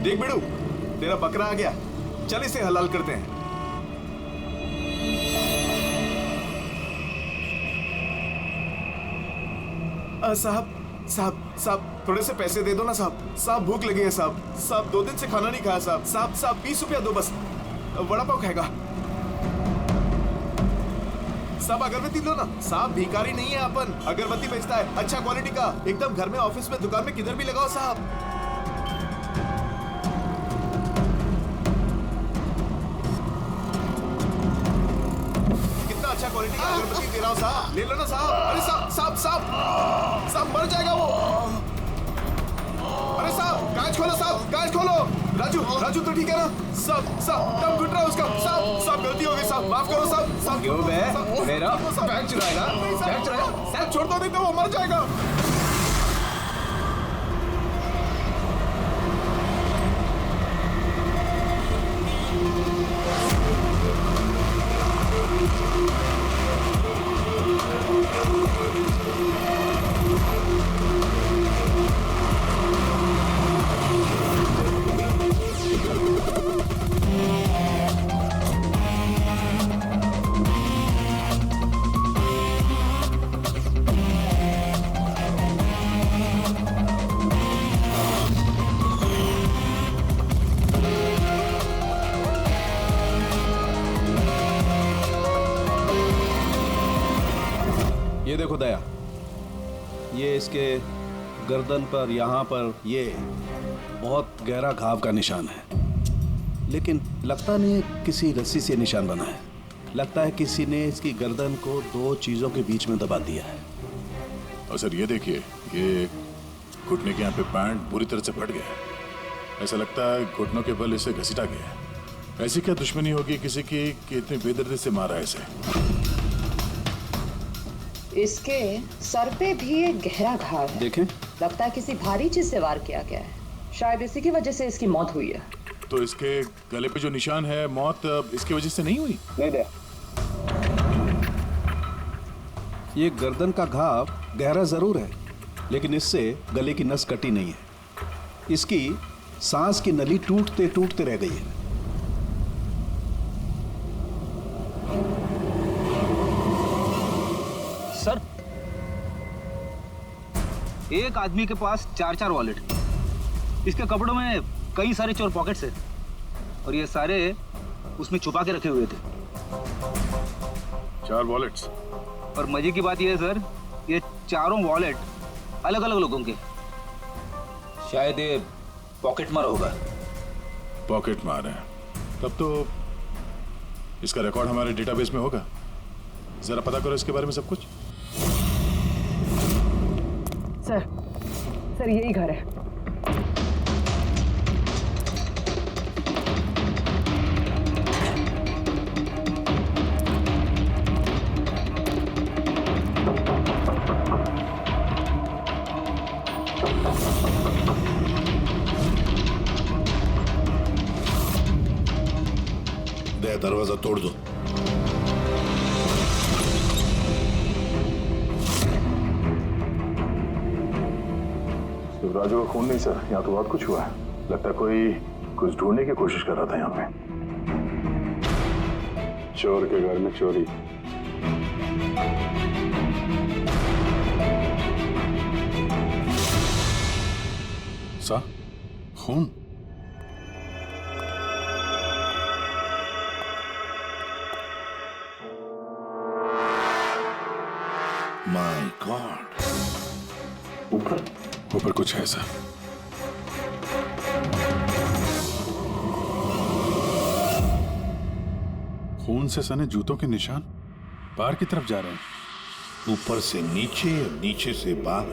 देख बिड़ू, तेरा बकरा आ गया, चल इसे हलाल करते हैं। साहब साहब साहब, थोड़े से पैसे दे दो ना साहब। साहब भूख लगी है साहब। साहब 2 दिन से खाना नहीं खाया साहब। साहब साहब 20 रुपया दो बस, वड़ा पाव खाएगा। साहब अगरबत्ती लो ना साहब, भिखारी नहीं है अपन, अगरबत्ती बेचता है अच्छा क्वालिटी का, एकदम घर में, ऑफिस में, दुकान में, किधर भी लगाओ साहब। कितना अच्छा क्वालिटी का अगरबत्ती दे रहा हूँ साहब, ले लो ना साहब। अरे साहब साहब साहब साहब मर जाएगा वो। अरे साहब कांच खोलो साहब, कांच खोलो। राजू राजू तो ठीक है ना साहब? साहब दम घुट रहा है उसका साहब। साहब गलती हो गई साहब, माफ करो साहब। साहब क्यों बे? मेरा बैग चुराएगा? बैग चुराएगा? साहब छोड़ दो, नहीं तो वो मर जाएगा। ये देखो दया, ये इसके गर्दन पर, यहाँ पर, ये बहुत गहरा घाव का निशान है, लेकिन लगता नहीं किसी रस्सी से निशान बना है। लगता है किसी ने इसकी गर्दन को 2 चीजों के बीच में दबा दिया है। और सर ये देखिए, ये घुटने के यहाँ पे पैंट पूरी तरह से फट गया है। ऐसा लगता है घुटनों के बल इसे घसीटा गया है। ऐसी क्या दुश्मनी होगी किसी की कि इतनी बेदर्दी से मारा है इसे? इसके सर पे भी एक गहरा घाव है। देखें, लगता है किसी भारी चीज से वार किया गया है, शायद इसी की वजह से इसकी मौत हुई है। तो इसके गले पे जो निशान है, मौत इसकी वजह से नहीं हुई? नहीं दे। ये गर्दन का घाव गहरा जरूर है, लेकिन इससे गले की नस कटी नहीं है। इसकी सांस की नली टूटते टूटते रह गई है। सर, एक आदमी के पास 4 वॉलेट, इसके कपड़ों में कई सारे चोर पॉकेट्स हैं और ये सारे उसमें छुपा के रखे हुए थे। 4 वॉलेट्स? और मजे की बात यह है सर, ये चारों वॉलेट अलग अलग लोगों के। शायद ये पॉकेट मार होगा। पॉकेट मार है? तब तो इसका रिकॉर्ड हमारे डेटाबेस में होगा। जरा पता करो इसके बारे में सब कुछ। सर यही घर है। दरवाजा तोड़ दो। राजू का खून नहीं सर, यहाँ तो बहुत कुछ हुआ है। लगता है कोई कुछ ढूंढने की कोशिश कर रहा था यहाँ पे। चोर के घर में चोरी। सा खून? My God. ऊपर कुछ है सर। खून से सने जूतों के निशान बाहर की तरफ जा रहे हैं। ऊपर से नीचे और नीचे से बाहर।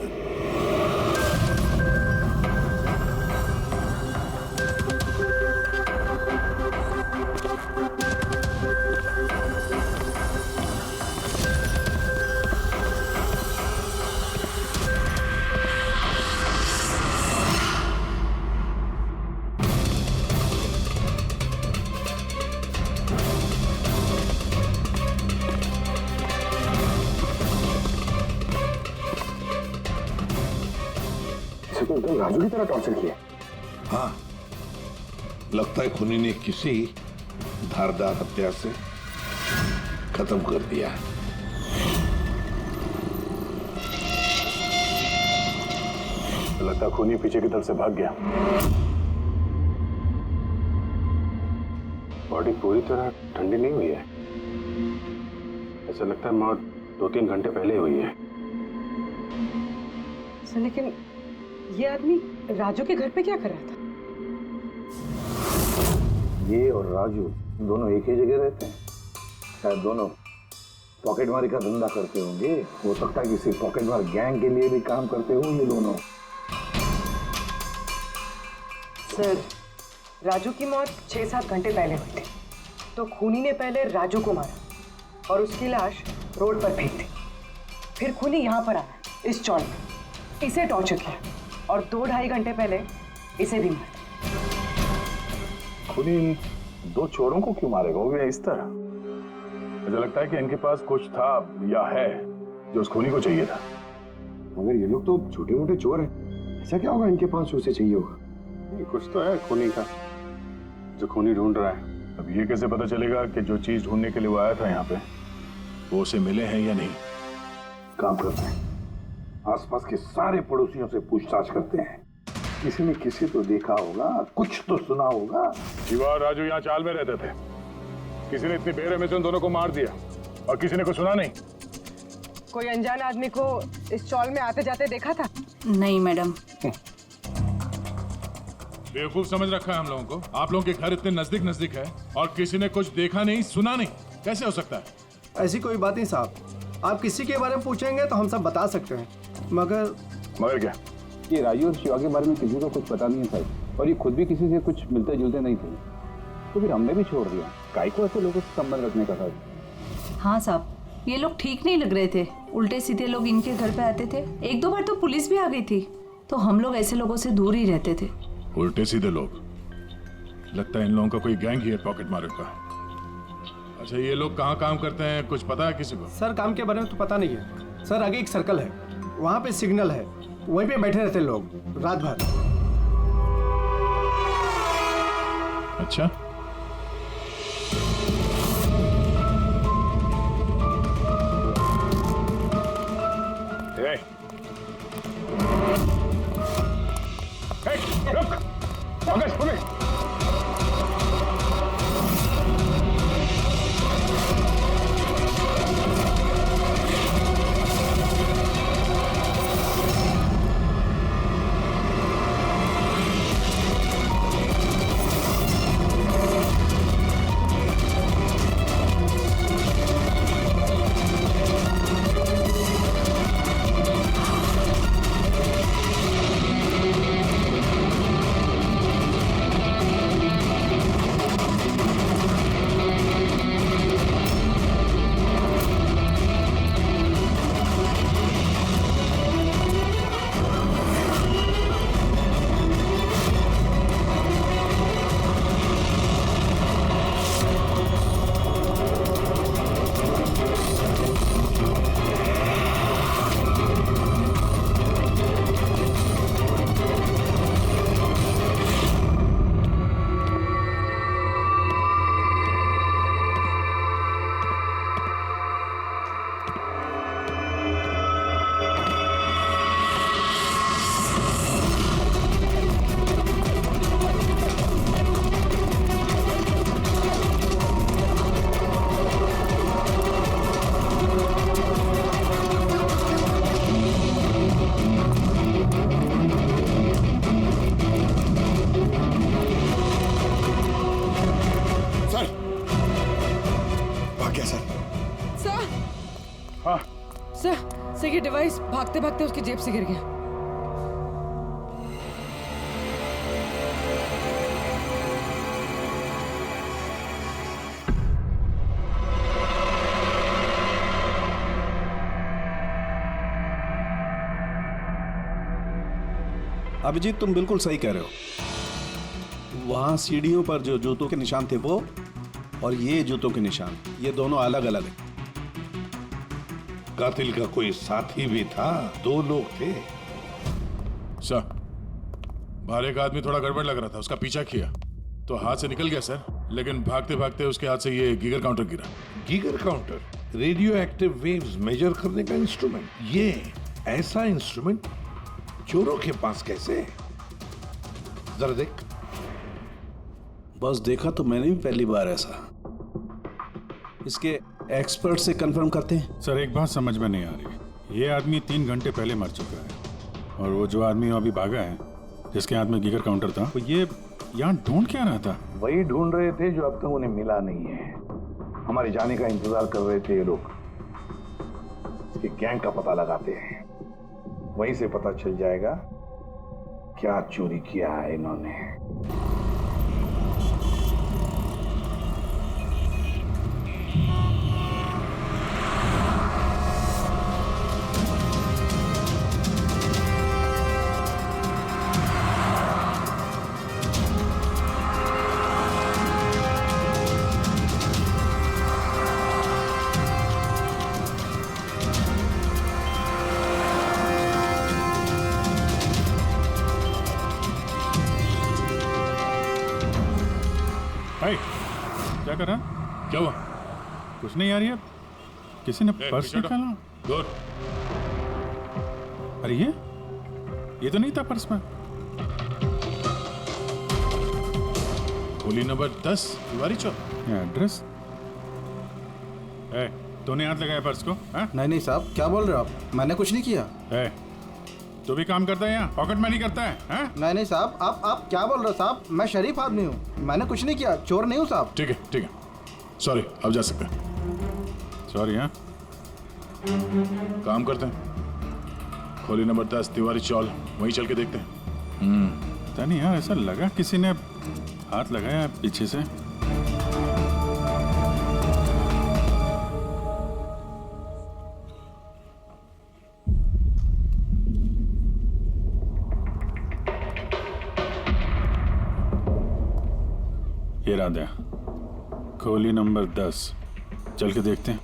एकदम राजू की तरह टॉर्चर किया। हाँ, लगता है खूनी ने किसी धारदार हत्या से खत्म कर दिया। लगता है खूनी पीछे की तरफ से भाग गया। बॉडी पूरी तरह ठंडी नहीं हुई है। ऐसा लगता है मौत 2-3 घंटे पहले हुई है। सर लेकिन ये आदमी राजू के घर पे क्या कर रहा था? ये और राजू दोनों एक ही जगह रहते हैं। शायद दोनों पॉकेटमारी का धंधा करते होंगे। हो सकता है किसी पॉकेटमार गैंग के लिए भी काम करते होंगे दोनों। सर राजू की मौत 6-7 घंटे पहले हुई थी, तो खूनी ने पहले राजू को मारा और उसकी लाश रोड पर फेंक दी। फिर खूनी यहाँ पर आया इस चौल में, इसे टॉर्चर किया और 2-2.5 घंटे पहले इसे भी मारा। खूनी इन 2 चोरों को क्यों मारेगा, वो भी इस तरह? मुझे लगता है कि इनके पास कुछ था या है जो उस खूनी को चाहिए था। मगर ये लोग तो छोटे मोटे चोर हैं, ऐसा क्या होगा इनके पास उसे चाहिए होगा? कुछ तो है खूनी का जो खूनी ढूंढ रहा है। अब ये कैसे पता चलेगा कि जो चीज ढूंढने के लिए वो आया था यहाँ पे वो उसे मिले हैं या नहीं? काम करते हैं, आसपास के सारे पड़ोसियों से पूछताछ करते हैं। किसी ने किसी तो देखा होगा, कुछ तो सुना होगा। शिवा और राजू यहाँ चाल में रहते थे। किसी ने इतनी बेरहमी से उन दोनों को मार दिया और किसी ने कुछ सुना नहीं। कोई अनजान आदमी को इस चौल में आते जाते देखा था? नहीं मैडम। बेवकूफ समझ रखा है हम लोगों को। आप लोगों के घर इतने नजदीक है और किसी ने कुछ देखा नहीं सुना नहीं, कैसे हो सकता है? ऐसी कोई बात नहीं साहब, आप किसी के बारे में पूछेंगे तो हम सब बता सकते हैं। मगर क्या? ये राजू और शिवा के बारे में किसी को कुछ पता नहीं है साहब, और ये खुद भी किसी से कुछ मिलते जुलते नहीं थे, तो फिर हमने भी छोड़ दिया। काय को ऐसे लोगों से संबंध रखने का साहब? हाँ साहब, ये लोग ठीक नहीं लग रहे थे। उल्टे सीधे लोग इनके घर पे आते थे। 1-2 बार तो पुलिस भी आ गई थी, तो हम लोग ऐसे लोगों से दूर ही रहते थे। उल्टे सीधे लोग? लगता है इन लोगों का कोई गैंग ही है पॉकेट मार का। अच्छा ये लोग कहाँ काम करते हैं, कुछ पता है किसी को? सर काम के बारे में तो पता नहीं है सर। आगे एक सर्कल है, वहाँ पे सिग्नल है, वहीं पे बैठे रहते लोग रात भर। अच्छा रुक, पुलिस। सर ये डिवाइस भागते भागते उसकी जेब से गिर गया। अभिजीत तुम बिल्कुल सही कह रहे हो। वहां सीढ़ियों पर जो जूतों के निशान थे वो, और ये जूतों के निशान, ये दोनों अलग अलग हैं। कातिल का कोई साथी भी था, 2 लोग थे। बाहर एक आदमी थोड़ा गड़बड़ लग रहा था, उसका पीछा किया। तो हाथ से निकल गया सर, लेकिन भागते भागते उसके हाथ से ये गीगर काउंटर गिरा। Geiger counter radioactive waves measure करने का इंस्ट्रूमेंट। ये ऐसा इंस्ट्रूमेंट चोरों के पास कैसे है? जरा देख। बस देखा तो मैंने भी पहली बार ऐसा। इसके एक्सपर्ट से कंफर्म करते हैं। सर एक बात समझ में नहीं आ रही, ये आदमी 3 घंटे पहले मर चुका है और वो जो आदमी अभी भागा है जिसके हाथ में गीगर काउंटर था, तो ये यहाँ ढूंढ क्या रहा था? वही ढूंढ रहे थे जो अब तक उन्हें मिला नहीं है। हमारे जाने का इंतजार कर रहे थे ये लोग। इसके गैंग का पता लगाते हैं, वहीं से पता चल जाएगा क्या चोरी किया है इन्होंने। भाई क्या कर रहा? क्या हुआ? कुछ नहीं आ रही है, किसी ने पर्स निकाला। दूर। अरे ये तो नहीं था पर्स में। गोली नंबर 10 तिवारी चौक। ये एड्रेस। तूने हाथ लगाया पर्स को? हाँ? नहीं साहब, क्या बोल रहे हो आप? मैंने कुछ नहीं किया। तू भी काम करता है यहाँ, पॉकेट मनी करता है? हाँ? नहीं साहब, आप क्या बोल रहे हो साहब? मैं शरीफ आदमी हूँ, मैंने कुछ नहीं किया, चोर नहीं हूँ साहब। ठीक है सॉरी, अब जा सकते हैं। सॉरी। हाँ काम करते हैं, खोली नंबर 10 तिवारी चौल, वहीं चल के देखते हैं। पता नहीं यार, ऐसा लगा किसी ने हाथ लगाया पीछे से। ये रहा दया, खोली नंबर 10, चल के देखते हैं।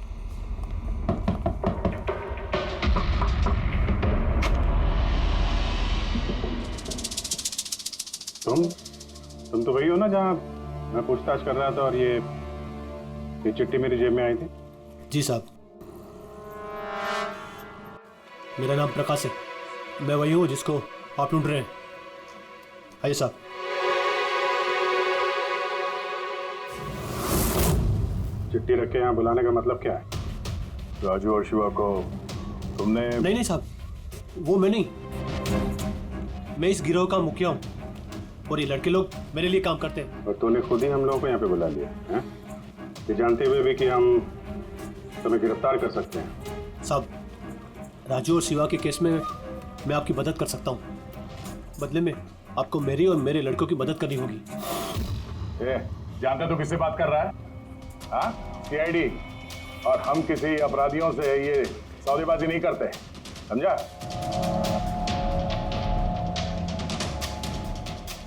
तुम तो वही हो ना जहाँ मैं पूछताछ कर रहा था और ये चिट्ठी मेरी जेब में आई थी? जी साहब, मेरा नाम प्रकाश है, मैं वही हूँ जिसको आप ढूंढ रहे हैं। आइए साहब। चिट्ठी रख के यहाँ बुलाने का मतलब क्या है? राजू और शिवा को तुमने? नहीं साहब, वो मैं नहीं, मैं इस गिरोह का मुखिया हूँ और ये लड़के लोग मेरे लिए काम करते हैं। और तूने खुद ही हम लोगों को यहाँ पे बुला लिया है, ये जानते हुए भी कि हम तुम्हें गिरफ्तार कर सकते हैं। साहब, राजू और शिवा के केस में मैं आपकी मदद कर सकता हूँ, बदले में आपको मेरी और मेरे लड़कों की मदद करनी होगी। जानते तो किससे बात कर रहा है? हाँ, सीआईडी। और हम किसी अपराधियों से ये सौदेबाजी नहीं करते, समझा?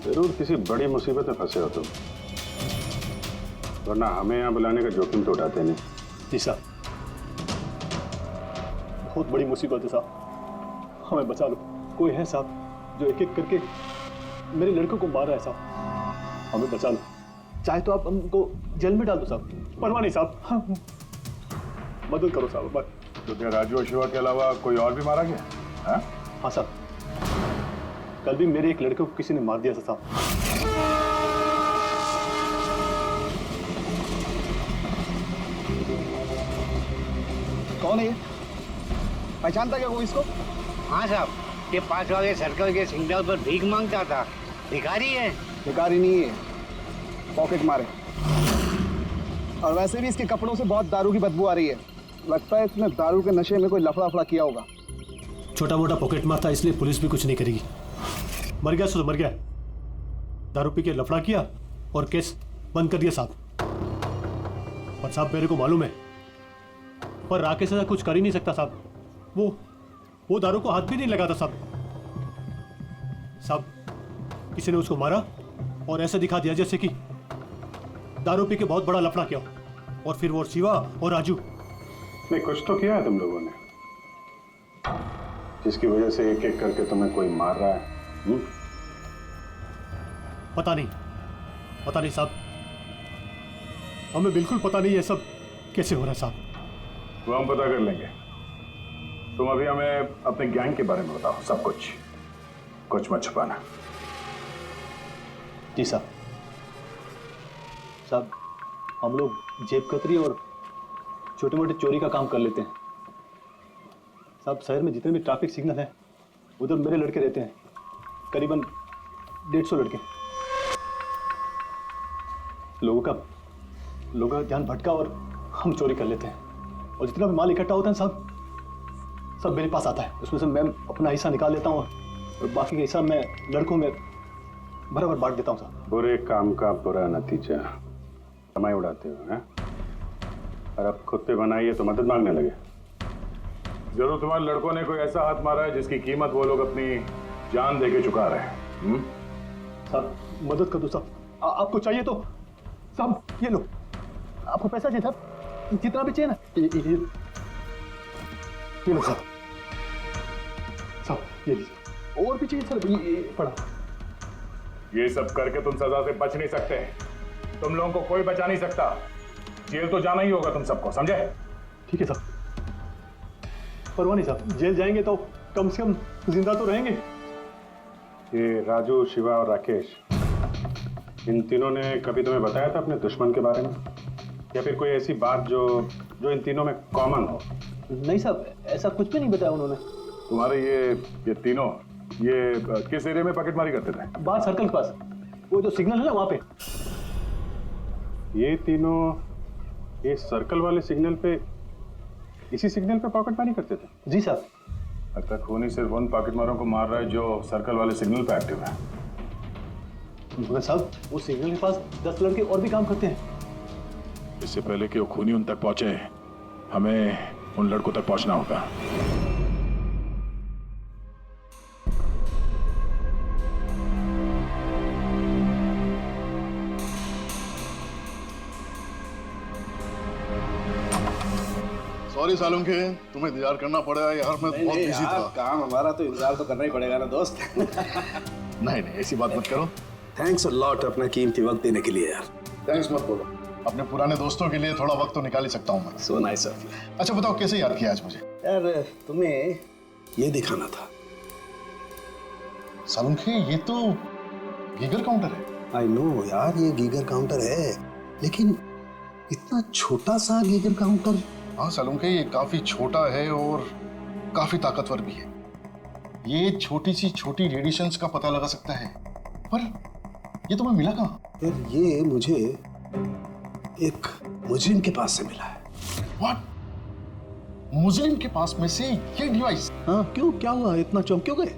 जरूर किसी बड़ी मुसीबत में फंसे हो तुम, वरना हमें यहाँ बुलाने का जोखिम तो उठाते नहीं। जी साहब, बहुत बड़ी मुसीबत है साहब, हमें बचा लो। कोई है साहब जो एक एक करके मेरे लड़कों को मार रहा है साहब, हमें बचा लो। चाहे तो आप हमको जेल में डाल दो साहब, परवाह नहीं साहब, हाँ, मदद करो साहब। बस तो क्या राजू और शिवा के अलावा कोई और भी मारा गया? हाँ साहब, कल भी मेरे एक लड़के को किसी ने मार दिया था साहब। कौन है ये? पहचानता क्या कोई इसको? हाँ साहब, ये पास वाले सर्कल के सिग्नल पर भीख मांगता था। भिखारी है? भिखारी नहीं है, पॉकेट मारे। और वैसे भी इसके कपड़ों से बहुत दारू की बदबू आ रही है, लगता है इसने दारू के नशे में कोई लफड़ा किया होगा। छोटा मोटा पॉकेट मार था, इसलिए पुलिस भी कुछ नहीं करेगी। मर गया सो तो मर गया, दारू पी के लफड़ा किया और केस बंद कर दिया साहब। पर साहब मेरे को मालूम है, पर राकेश ऐसा कुछ कर ही नहीं सकता साहब। वो दारू को हाथ भी नहीं लगाता साहब। साहब, किसी ने उसको मारा और ऐसा दिखा दिया जैसे कि दारू पी के बहुत बड़ा लफड़ा किया, और फिर वो शिवा और राजू। नहीं, कुछ तो किया है तुम लोगों ने, जिसकी वजह से एक एक करके तुम्हें कोई मार रहा है। पता नहीं, पता नहीं साहब, हमें बिल्कुल पता नहीं ये सब कैसे हो रहा है साहब। वो हम पता कर लेंगे। तुम अभी हमें अपने गैंग के बारे में बताओ, सब कुछ, कुछ मत छुपाना। जी साहब। साहब, हम लोग जेब कतरी और छोटे मोटे चोरी का काम कर लेते हैं साहब। शहर में जितने भी ट्रैफिक सिग्नल हैं उधर मेरे लड़के रहते हैं, करीबन 150 लड़के। लोगों का ध्यान भटका और हम चोरी कर लेते हैं, और जितना भी माल इकट्ठा होता है साहब सब मेरे पास आता है। उसमें से मैं अपना हिस्सा निकाल लेता हूँ और बाकी का हिस्सा मैं लड़कों में बराबर बांट देता हूँ साहब। बुरे काम का बुरा नतीजा, कमाई उड़ाते हो हैं? और अब खुद पे बनाई है तो मदद मांगने लगे। जरूर तुम्हारे लड़कों ने कोई ऐसा हाथ मारा है जिसकी कीमत वो लोग अपनी जान देके चुका रहे हैं। साहब मदद कर दो साहब, आपको चाहिए तो साहब ये लो, आपको पैसा चाहिए साहब, जितना भी चाहिए ना ये लो साहब। साहब ये लीजिए, और भी चाहिए सर, ये पड़ा। ये सब करके तुम सजा से बच नहीं सकते। तुम लोगों को कोई बचा नहीं सकता। जेल तो जाना ही होगा तुम सबको, समझे? ठीक है साहब, परवाह नहीं साहब, जेल जाएंगे तो कम से कम जिंदा तो रहेंगे। ये राजू, शिवा और राकेश, इन तीनों ने कभी तुम्हें बताया था अपने दुश्मन के बारे में, या फिर कोई ऐसी बात जो इन तीनों में कॉमन हो? नहीं साहब, ऐसा कुछ भी नहीं बताया उन्होंने। तुम्हारे ये तीनों ये किस एरिया में पॉकेटमारी करते थे? बाहर सर्कल के पास, वो जो सिग्नल है ना वहां पे। ये तीनों ये सर्कल वाले सिग्नल पे, इसी सिग्नल पे पॉकेटमारी करते थे? जी साहब। लगता है खूनी सिर्फ उन पॉकेटमारों को मार रहा है जो सर्कल वाले सिग्नल पे एक्टिव है। मगर साहब वो सिग्नल के पास 10 लड़के और भी काम करते हैं। इससे पहले कि वो खूनी उन तक पहुंचे, हमें उन लड़कों तक पहुंचना होगा। सॉरी सालुंखे, तुम्हें इंतजार करना पड़ा यार, मैं बहुत बिजी था। काम हमारा तो इंतजार तो करना ही पड़ेगा ना दोस्त। नहीं ऐसी बात मत करो। थैंक्स अ लॉट अपना कीमती वक्त देने के लिए यार। थैंक्स मत बोलो, अपने पुराने दोस्तों के लिए थोड़ा वक्त तो निकाल ही सकता हूँ मैं। So nice of you. अच्छा बताओ कैसे याद किया आज मुझे? यार तुम्हें ये दिखाना था। सालुंखे ये तो गीगर काउंटर है। आई नो यार, ये गीगर काउंटर है, लेकिन इतना छोटा सा गीगर काउंटर। हाँ सालुंखे, ये काफी छोटा है और काफी ताकतवर भी है। ये छोटी सी छोटी रेडिएशंस का पता लगा सकता है, पर ये तुम्हें मिला कहाँ? यार ये मुझे एक मुजरिम के पास से मिला है। व्हाट? मुजरिम के पास में से ये डिवाइस? हाँ क्यों, क्या हुआ, इतना चौंक्योगे?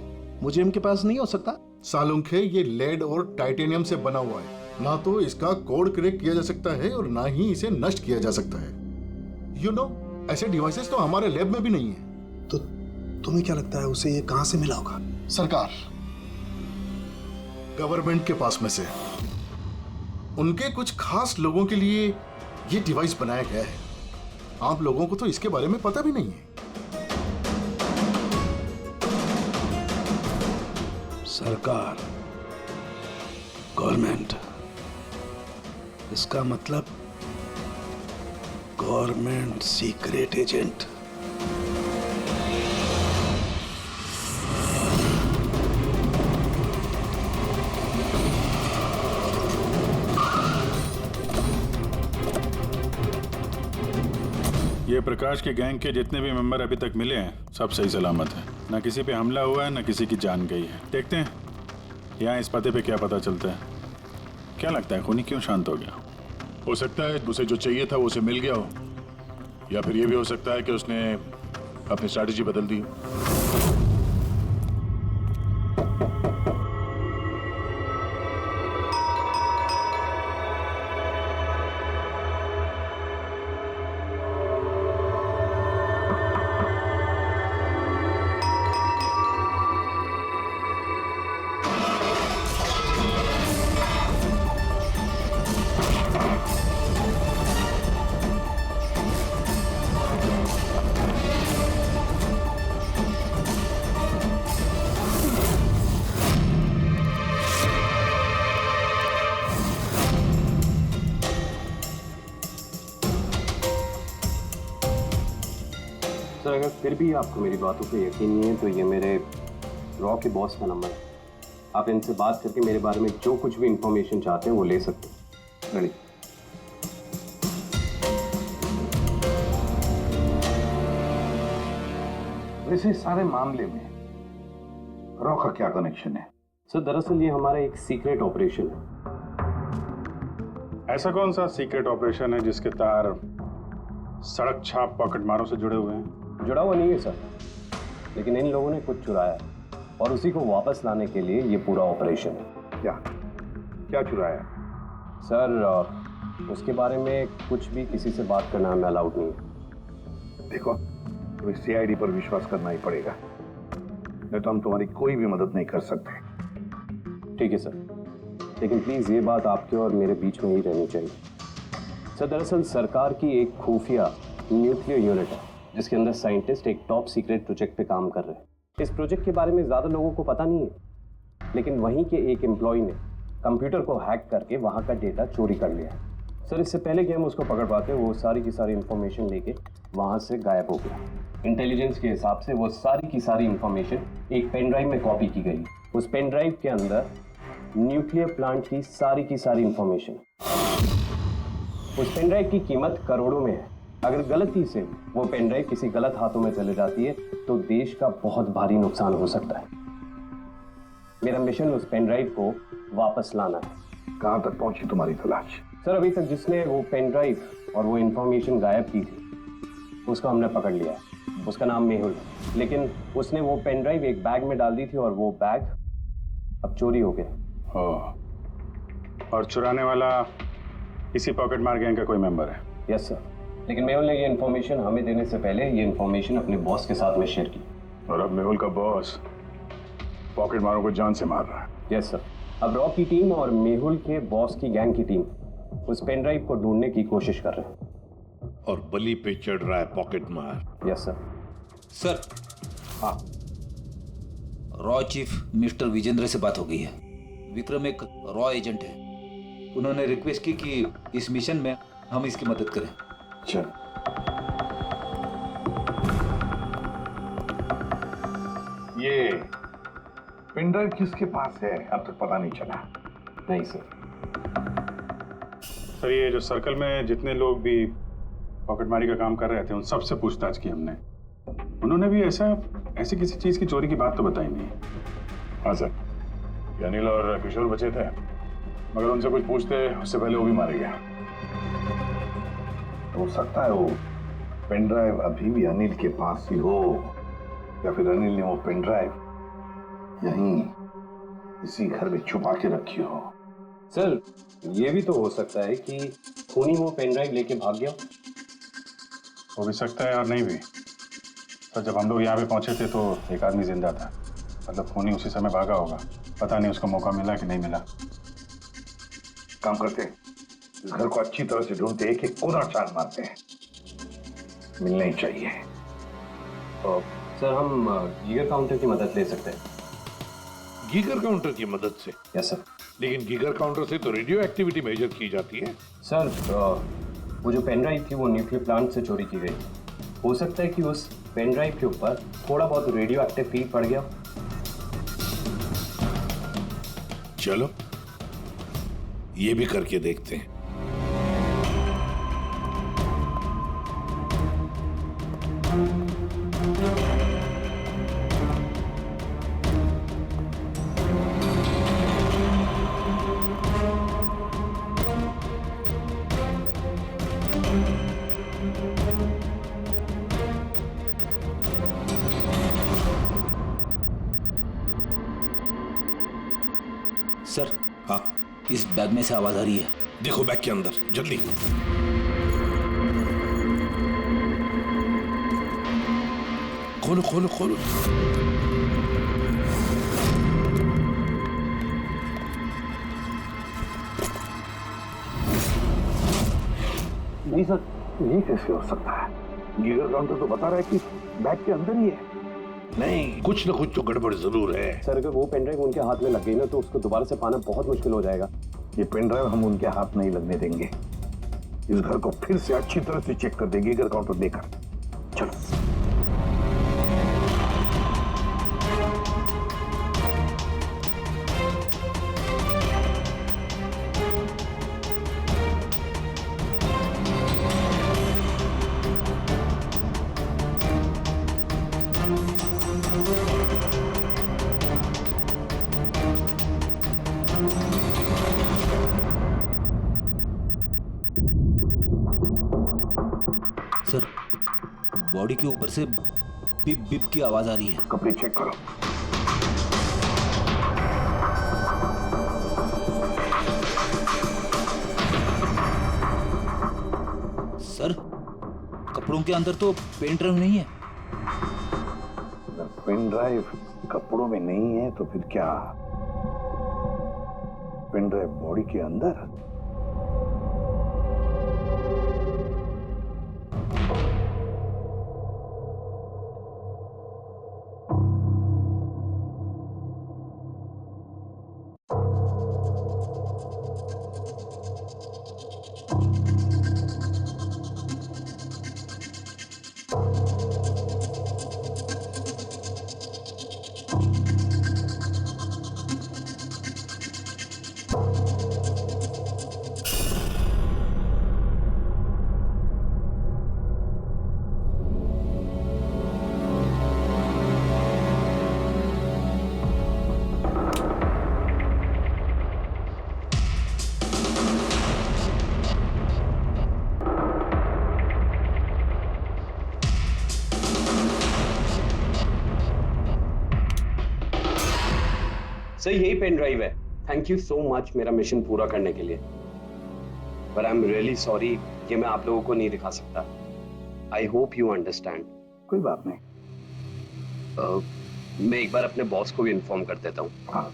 मुजरिम के पास नहीं हो सकता? सालुंखे ये लेड और टाइटेनियम से बना हुआ है, ना तो इसका कोड क्रैक किया जा सकता है और ना ही इसे नष्ट किया जा सकता है। You know, ऐसे डिवाइसेस तो हमारे लैब में भी नहीं है। तो तुम्हें क्या लगता है उसे ये कहां से मिला होगा? सरकार, गवर्नमेंट के पास में से उनके कुछ खास लोगों के लिए ये डिवाइस बनाया गया है। आप लोगों को तो इसके बारे में पता भी नहीं है। सरकार, गवर्नमेंट, इसका मतलब गवर्नमेंट सीक्रेट एजेंट। ये प्रकाश के गैंग के जितने भी मेंबर अभी तक मिले हैं सब सही सलामत है। ना किसी पे हमला हुआ है, ना किसी की जान गई है। देखते हैं यहाँ इस पते पे क्या पता चलता है। क्या लगता है खूनी क्यों शांत हो गया? हो सकता है उसे जो चाहिए था वो उसे मिल गया हो, या फिर ये भी हो सकता है कि उसने अपनी स्ट्रैटेजी बदल दी। अगर फिर भी आपको मेरी बातों पे यकीन नहीं है तो ये मेरे रॉ के बॉस का नंबर है। आप इनसे बात करके मेरे बारे में जो कुछ भी इंफॉर्मेशन चाहते हैं वो ले सकते हैं। रेडी। वैसे इस सारे मामले में रॉ का क्या कनेक्शन है? सर दरअसल ये हमारा एक सीक्रेट ऑपरेशन है। ऐसा कौन सा सीक्रेट ऑपरेशन है जिसके तार सड़क छाप पॉकेट मारों से जुड़े हुए हैं? जुड़ा हुआ नहीं है सर, लेकिन इन लोगों ने कुछ चुराया है और उसी को वापस लाने के लिए ये पूरा ऑपरेशन है। क्या क्या चुराया? सर उसके बारे में कुछ भी किसी से बात करना हमें अलाउड नहीं है। देखो, तो सीआईडी पर विश्वास करना ही पड़ेगा, नहीं तो हम तुम्हारी कोई भी मदद नहीं कर सकते। ठीक है सर, लेकिन प्लीज ये बात आपके और मेरे बीच में ही रहनी चाहिए। सर दरअसल सरकार की एक खुफिया न्यूक्लियर यूनिट है जिसके अंदर साइंटिस्ट एक टॉप सीक्रेट प्रोजेक्ट पे काम कर रहे हैं। इस प्रोजेक्ट के बारे में ज़्यादा लोगों को पता नहीं है, लेकिन वहीं के एक एम्प्लॉय ने कंप्यूटर को हैक करके वहाँ का डेटा चोरी कर लिया है। सर इससे पहले कि हम उसको पकड़ पाते वो सारी की सारी इंफॉर्मेशन लेके वहाँ से गायब हो गया। इंटेलिजेंस के हिसाब से वो सारी की सारी इंफॉर्मेशन एक पेन ड्राइव में कॉपी की गई। उस पेन ड्राइव के अंदर न्यूक्लियर प्लांट की सारी इंफॉर्मेशन। उस पेन ड्राइव की कीमत करोड़ों में है। अगर गलती से वो पेन ड्राइव किसी गलत हाथों में चले जाती है तो देश का बहुत भारी नुकसान हो सकता है। मेरा मिशन उस पेन ड्राइव को वापस लाना है। कहाँ तक पहुंची तुम्हारी तलाश? सर अभी तक जिसने वो पेन ड्राइव और वो इंफॉर्मेशन गायब की थी उसको हमने पकड़ लिया है। उसका नाम मेहुल है, लेकिन उसने वो पेन ड्राइव एक बैग में डाल दी थी और वो बैग अब चोरी हो गया। और चुराने वाला इसी पॉकेट मार गैंग का कोई मेंबर है? यस सर, लेकिन मेहुल ने ये इन्फॉर्मेशन हमें देने से पहले ये इन्फॉर्मेशन अपने बॉस के साथ में शेयर की। और अब मेहुल का बॉस पॉकेट मारों को जान से मार रहा है? यस सर, अब रॉ की टीम और मेहुल के बॉस की गैंग की टीम उस पेन ड्राइव को ढूंढने की कोशिश कर रहे हैं। और बलि पे चढ़ रहा है पॉकेट मार। Yes sir. सर हाँ, रॉ चीफ मिस्टर विजेंद्र से बात हो गई है। विक्रम एक रॉ एजेंट है। उन्होंने रिक्वेस्ट की कि इस मिशन में हम इसकी मदद करें। चल। ये पेन ड्राइव किसके पास है अब तक पता नहीं चला? नहीं सर। सर ये जो सर्कल में जितने लोग भी पॉकेटमारी का काम कर रहे थे उन सबसे पूछताछ की हमने। उन्होंने भी ऐसी किसी चीज की चोरी की बात तो बताई नहीं। हाँ सर, ये अनिल और किशोर बचे थे, मगर उनसे कुछ पूछते उससे पहले वो भी मारे गया। हो सकता है वो पेन ड्राइव अभी भी अनिल के पास ही हो, या फिर अनिल ने वो पेन ड्राइव यहीं इसी घर में छुपा के रखी हो। सर ये भी तो हो सकता है कि खूनी वो पेन ड्राइव लेके भाग गया। हो भी सकता है और नहीं भी। सर जब हम लोग यहाँ पे पहुंचे थे तो एक आदमी जिंदा था, मतलब खूनी उसी समय भागा होगा। पता नहीं उसको मौका मिला कि नहीं मिला। काम करते हैं, इस घर को अच्छी तरह से ढूंढते, एक एक कोना चांद मारते हैं। मिलना ही चाहिए। तो सर हम गीगर काउंटर की मदद ले सकते हैं। गीगर काउंटर की मदद से? Yes sir. लेकिन गीगर काउंटर से तो रेडियो एक्टिविटी मेजर की जाती है। सर वो जो पेन ड्राइव थी वो न्यूक्लियर प्लांट से चोरी की गई। हो सकता है कि उस पेन ड्राइव के ऊपर थोड़ा बहुत रेडियो एक्टिव फील पड़ गया। चलो ये भी करके देखते हैं। सर हाँ, इस बैग में से आवाज आ रही है। देखो बैग के अंदर, जल्दी। खोलो खोलो खोलो। नहीं सर, ये कैसे हो सकता है? गीगर काउंटर तो बता रहा है कि बैग के अंदर ही है। नहीं, कुछ न कुछ तो गड़बड़ जरूर है। सर अगर वो पेन ड्राइव उनके हाथ में लग गई ना तो उसको दोबारा से पाना बहुत मुश्किल हो जाएगा। ये पेन ड्राइव हम उनके हाथ नहीं लगने देंगे। इस घर को फिर से अच्छी तरह से चेक कर देंगे गीगर काउंटर देकर। चलो। बॉडी के ऊपर से बिप बिप की आवाज आ रही है। कपड़े चेक करो। सर, कपड़ों के अंदर तो पेन ड्राइव नहीं है। अगर पेन ड्राइव कपड़ों में नहीं है तो फिर क्या? पेन ड्राइव बॉडी के अंदर? सर यही पेन ड्राइव है। थैंक यू सो मच मेरा मिशन पूरा करने के लिए। पर आई एम रियली सॉरी, ये मैं आप लोगों को नहीं दिखा सकता। I hope you understand. कोई बात नहीं। मैं एक बार अपने बॉस को भी इन्फॉर्म कर देता हूँ। हाँ।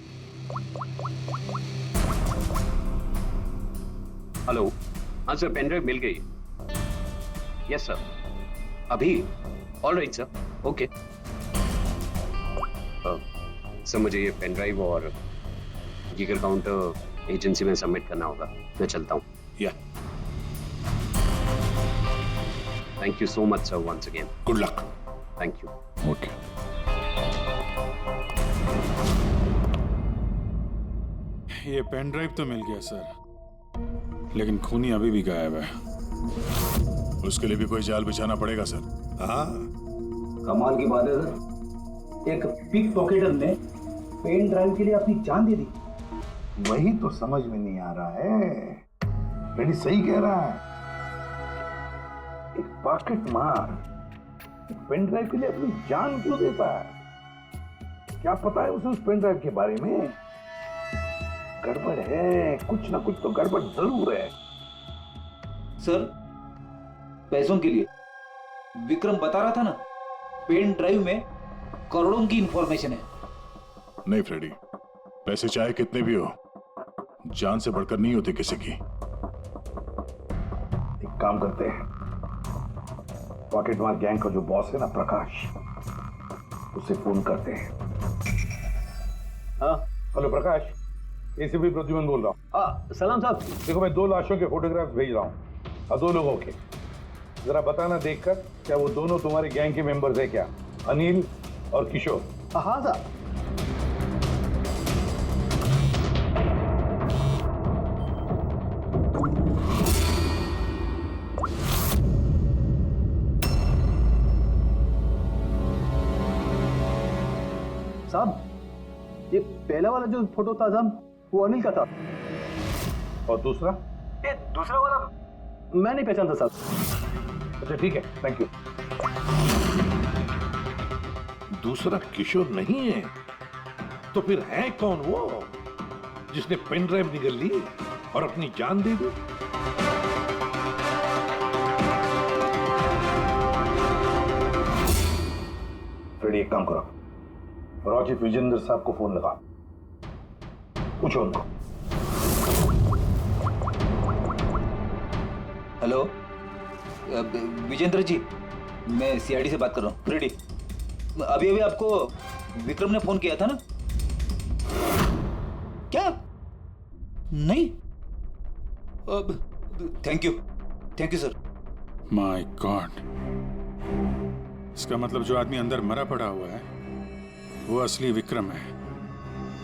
हेलो, हाँ सर, पेन ड्राइव मिल गई। यस सर, अभी। All right sir, okay. Sir मुझे ये पेन ड्राइव और जिगर काउंटर एजेंसी में सबमिट करना होगा। मैं चलता हूँ। या thank you so much sir once again. Good luck. Thank you. Okay. ये पेन ड्राइव तो मिल गया सर, लेकिन खूनी अभी भी गायब है। उसके लिए भी कोई जाल बिछाना पड़ेगा सर। हाँ, कमाल की बात है सर, एक पिक पॉकेटर ने पेन ड्राइव के लिए अपनी जान दे दी। वही तो समझ में नहीं आ रहा है। रेडी सही कह रहा है। एक पॉकेट मार एक पेन ड्राइव के लिए अपनी जान क्यों देता है? क्या पता है उसे उस पेन ड्राइव के बारे में? गड़बड़ है, कुछ ना कुछ तो गड़बड़ जरूर है। सर, पैसों के लिए विक्रम बता रहा था ना, पेन ड्राइव में करोड़ों की इंफॉर्मेशन है। नहीं फ्रेडी, पैसे चाहे कितने भी हो, जान से बढ़कर नहीं होती किसी की। एक काम करते हैं, पॉकेट मार गैंग का जो बॉस है ना प्रकाश, उसे फोन करते हैं। हाँ हेलो प्रकाश, एसीपी प्रद्युमन बोल रहा हूँ। सलाम साहब। देखो मैं 2 लाशों के फोटोग्राफ्स भेज रहा हूँ और 2 लोगों के। जरा बताना देखकर क्या वो दोनों तुम्हारे गैंग के मेंबर्स है क्या? अनिल और किशोर। हाँ साहब। साहब, ये पहला वाला जो फोटो था साहब, वो अनिल का था। और दूसरा? ये दूसरा वाला मैं नहीं पहचानता साहब। अच्छा ठीक है, थैंक यू। दूसरा किशोर नहीं है तो फिर है कौन वो जिसने पेन ड्राइव निकल ली और अपनी जान दे दी? फ्रेडी एक काम करो, रॉचिफ विजेंद्र साहब को फोन लगा, पूछो उनको। हेलो विजेंद्र जी, मैं सीआईडी से बात कर रहा हूँ। फ्रेडी, अभी अभी आपको विक्रम ने फोन किया था ना? क्या? नहीं? Thank you sir. My God, इसका मतलब जो आदमी अंदर मरा पड़ा हुआ है वो असली विक्रम है,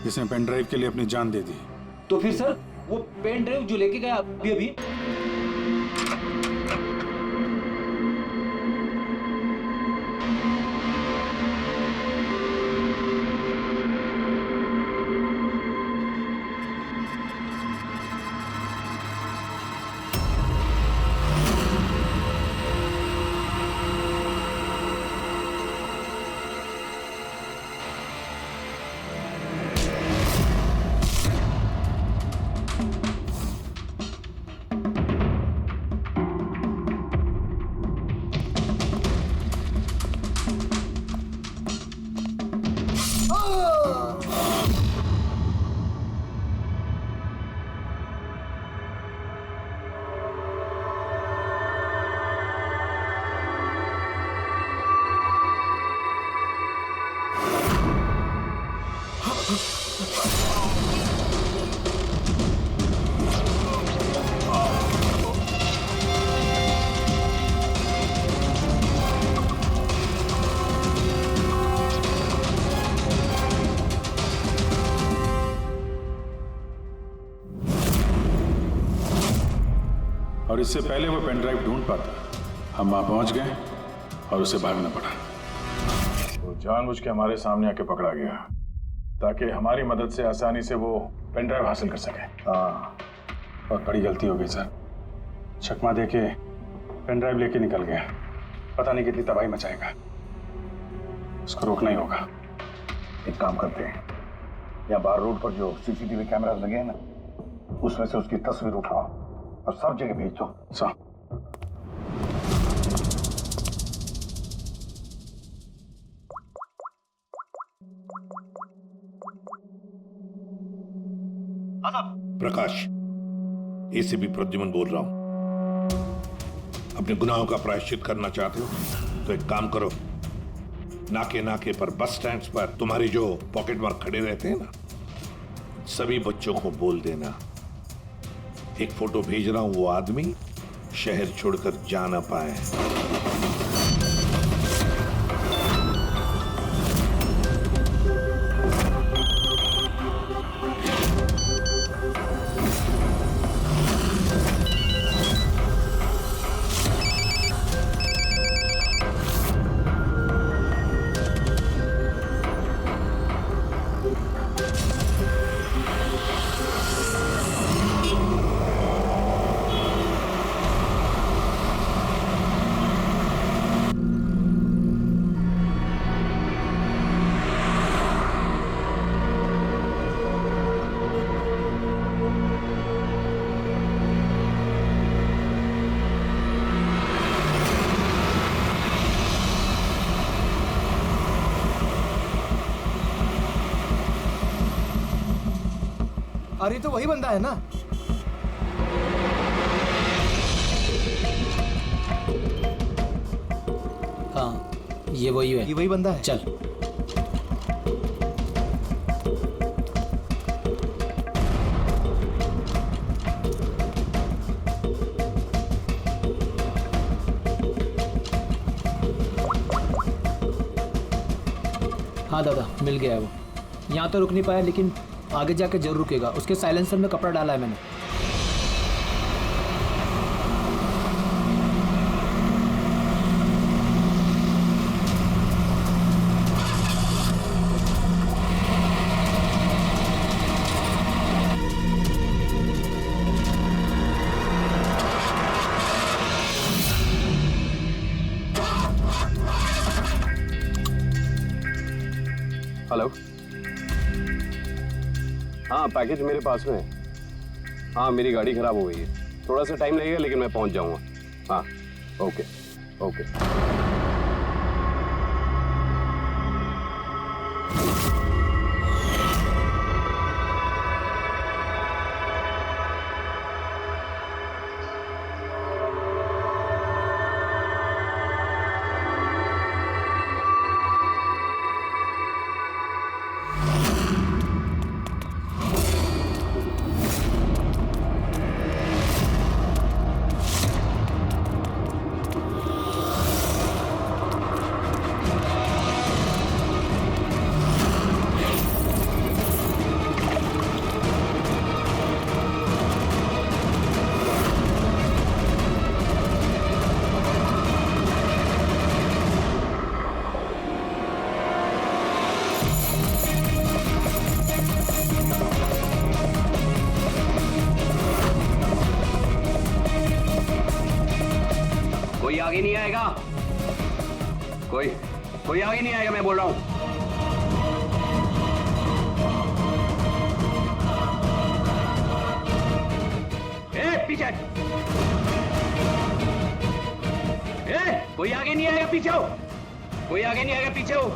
जिसने पेन ड्राइव के लिए अपनी जान दे दी। तो फिर सर वो पेन ड्राइव जो लेके गया अभी अभी, और इससे पहले वो पेन ड्राइव ढूंढ पाता, हम वहां पहुंच गए और उसे भागना पड़ा। वो जानबूझ के हमारे सामने आके पकड़ा गया ताकि हमारी मदद से आसानी से वो पेन ड्राइव हासिल कर सके। हाँ, बहुत बड़ी गलती हो गई सर। चकमा दे के पेन ड्राइव लेके निकल गया, पता नहीं कितनी तबाही मचाएगा। उसको रोकना ही होगा। एक काम करते हैं, यहाँ बार रोड पर जो सीसीटीवी कैमरा लगे हैं ना, उसमें से उसकी तस्वीर उठाओ और सब जगह भेज दो। सर प्रकाश, एसीपी प्रद्युमन बोल रहा हूं। अपने गुनाहों का प्रायश्चित करना चाहते हो तो एक काम करो, नाके नाके पर, बस स्टैंड्स पर तुम्हारे जो पॉकेट मार खड़े रहते हैं ना, सभी बच्चों को बोल देना एक फोटो भेज रहा हूं, वो आदमी शहर छोड़कर जा ना पाए। अरे तो वही बंदा है ना? हाँ, ये वही है। ये वही बंदा है। चल। हाँ दादा, मिल गया है वो। यहाँ तो रुक नहीं पाया, लेकिन आगे जाके जरूर रुकेगा। उसके साइलेंसर में कपड़ा डाला है मैंने। हेलो। हाँ, पैकेज मेरे पास में है। हाँ, मेरी गाड़ी खराब हो गई है, थोड़ा सा टाइम लगेगा लेकिन मैं पहुंच जाऊंगा। हाँ, ओके ओके। कोई आगे नहीं आएगा, कोई आगे नहीं आएगा, मैं बोल रहा हूं। पीछे, कोई आगे नहीं आएगा, पीछे हो। कोई आगे नहीं आएगा, पीछे हो।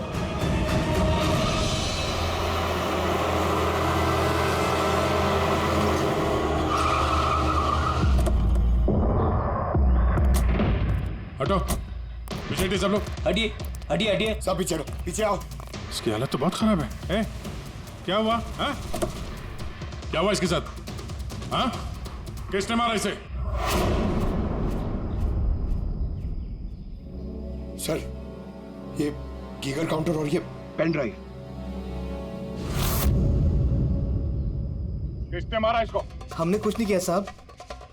हटो, पीछे हटिए सब लोग। हटिए हटिए हटिए, सब पीछे हटो, पीछे आओ। इसकी हालत तो बहुत खराब है। क्या हुआ? हाँ? क्या हुआ इसके साथ? हाँ? किसने मारा इसे? सर, ये गीगर काउंटर और ये पेन ड्राइव। किसने मारा इसको? हमने कुछ नहीं किया साहब,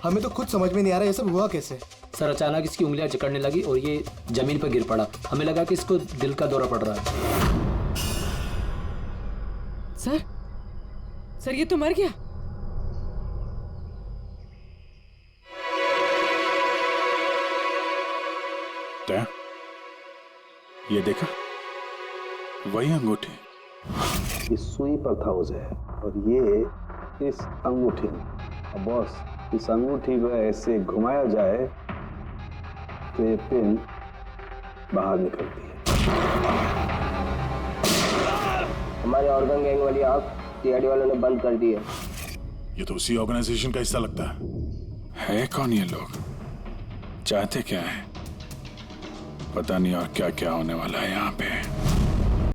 हमें तो खुद समझ में नहीं आ रहा ये सब हुआ कैसे। सर अचानक इसकी उंगलियां जकड़ने लगी और ये जमीन पर गिर पड़ा। हमें लगा कि इसको दिल का दौरा पड़ रहा है। सर ये तो मर गया। दया, ये देखा, वही अंगूठी। इस सुई पर था उसे और ये इस अंगूठी में। अब बॉस, इस अंगूठी को ऐसे घुमाया जाए तो ये पिन बाहर निकलती है। हमारे ऑर्गन गैंग वाली आग सीआईडी वालों ने बंद कर दी है। ये तो उसी ऑर्गेनाइजेशन का हिस्सा लगता है कौन ये लोग? चाहते क्या है? पता नहीं और क्या क्या होने वाला है यहाँ पे।